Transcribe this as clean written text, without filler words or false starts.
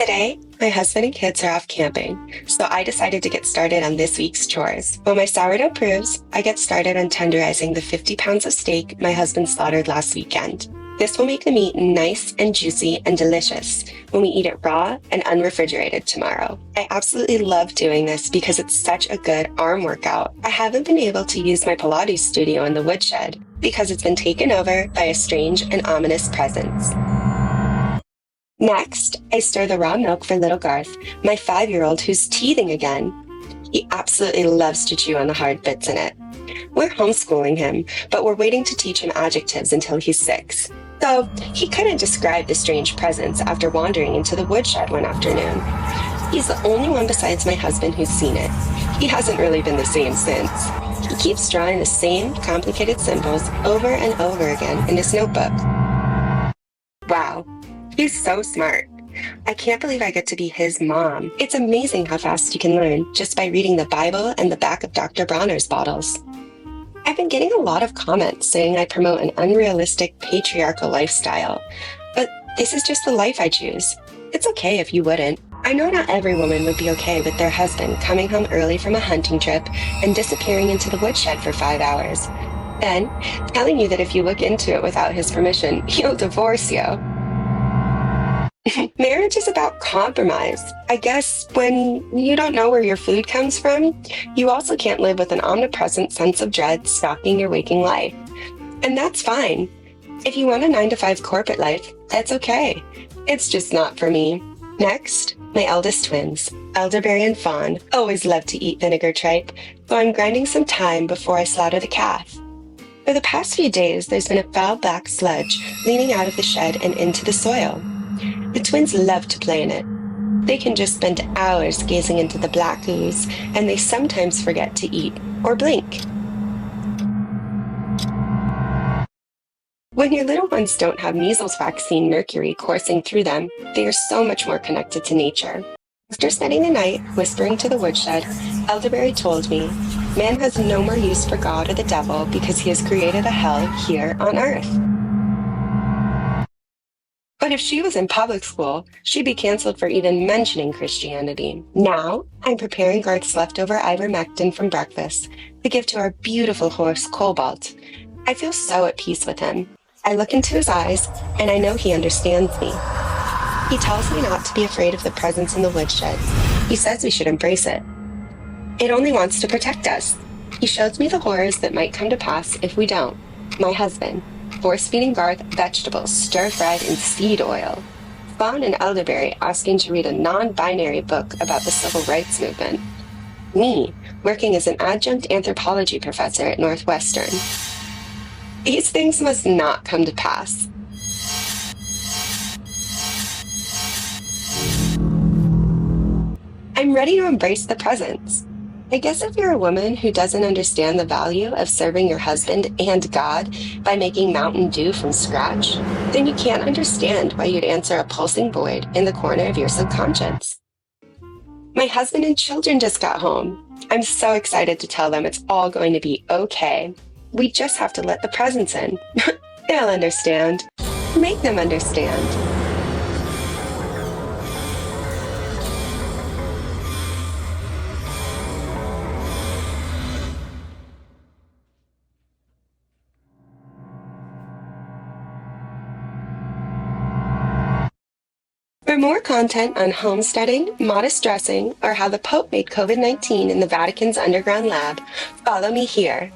Today, my husband and kids are off camping, so I decided to get started on this week's chores. While my sourdough proves, I get started on tenderizing the 50 pounds of steak my husband slaughtered last weekend. This will make the meat nice and juicy and delicious when we eat it raw and unrefrigerated tomorrow. I absolutely love doing this because it's such a good arm workout. I haven't been able to use my Pilates studio in the woodshed because it's been taken over by a strange and ominous presence. Next, I stir the raw milk for little Garth, my 5-year-old who's teething again. He absolutely loves to chew on the hard bits in it. We're homeschooling him, but we're waiting to teach him adjectives until he's 6. So he couldn't describe the strange presence after wandering into the woodshed one afternoon. He's the only one besides my husband who's seen it. He hasn't really been the same since. He keeps drawing the same complicated symbols over and over again in his notebook. Wow. He's so smart. I can't believe I get to be his mom. It's amazing how fast you can learn just by reading the Bible and the back of Dr. Bronner's bottles. I've been getting a lot of comments saying I promote an unrealistic patriarchal lifestyle, but this is just the life I choose. It's okay if you wouldn't. I know not every woman would be okay with their husband coming home early from a hunting trip and disappearing into the woodshed for 5 hours, then telling you that if you look into it without his permission, he'll divorce you. Marriage is about compromise. I guess when you don't know where your food comes from, you also can't live with an omnipresent sense of dread stalking your waking life. And that's fine. If you want a 9-to-5 corporate life, that's okay. It's just not for me. Next, my eldest twins, Elderberry and Fawn, always love to eat vinegar tripe, so I'm grinding some thyme before I slaughter the calf. For the past few days, there's been a foul black sludge leaning out of the shed and into the soil. The twins love to play in it. They can just spend hours gazing into the black ooze, and they sometimes forget to eat or blink. When your little ones don't have measles vaccine mercury coursing through them, they are so much more connected to nature. After spending the night whispering to the woodshed, Elderberry told me, man has no more use for God or the devil because he has created a hell here on earth. But if she was in public school, she'd be canceled for even mentioning Christianity. Now, I'm preparing Garth's leftover ivermectin from breakfast to give to our beautiful horse, Cobalt. I feel so at peace with him. I look into his eyes, and I know he understands me. He tells me not to be afraid of the presence in the woodshed. He says we should embrace it. It only wants to protect us. He shows me the horrors that might come to pass if we don't. My husband, force-feeding Garth vegetables stir-fried in seed oil. Fawn and Elderberry asking to read a non-binary book about the civil rights movement. Me, working as an adjunct anthropology professor at Northwestern. These things must not come to pass. I'm ready to embrace the presence. I guess if you're a woman who doesn't understand the value of serving your husband and God by making Mountain Dew from scratch, then you can't understand why you'd answer a pulsing void in the corner of your subconscious. My husband and children just got home. I'm so excited to tell them it's all going to be okay. We just have to let the presence in. They'll understand. Make them understand. For more content on homesteading, modest dressing, or how the Pope made COVID-19 in the Vatican's underground lab, follow me here.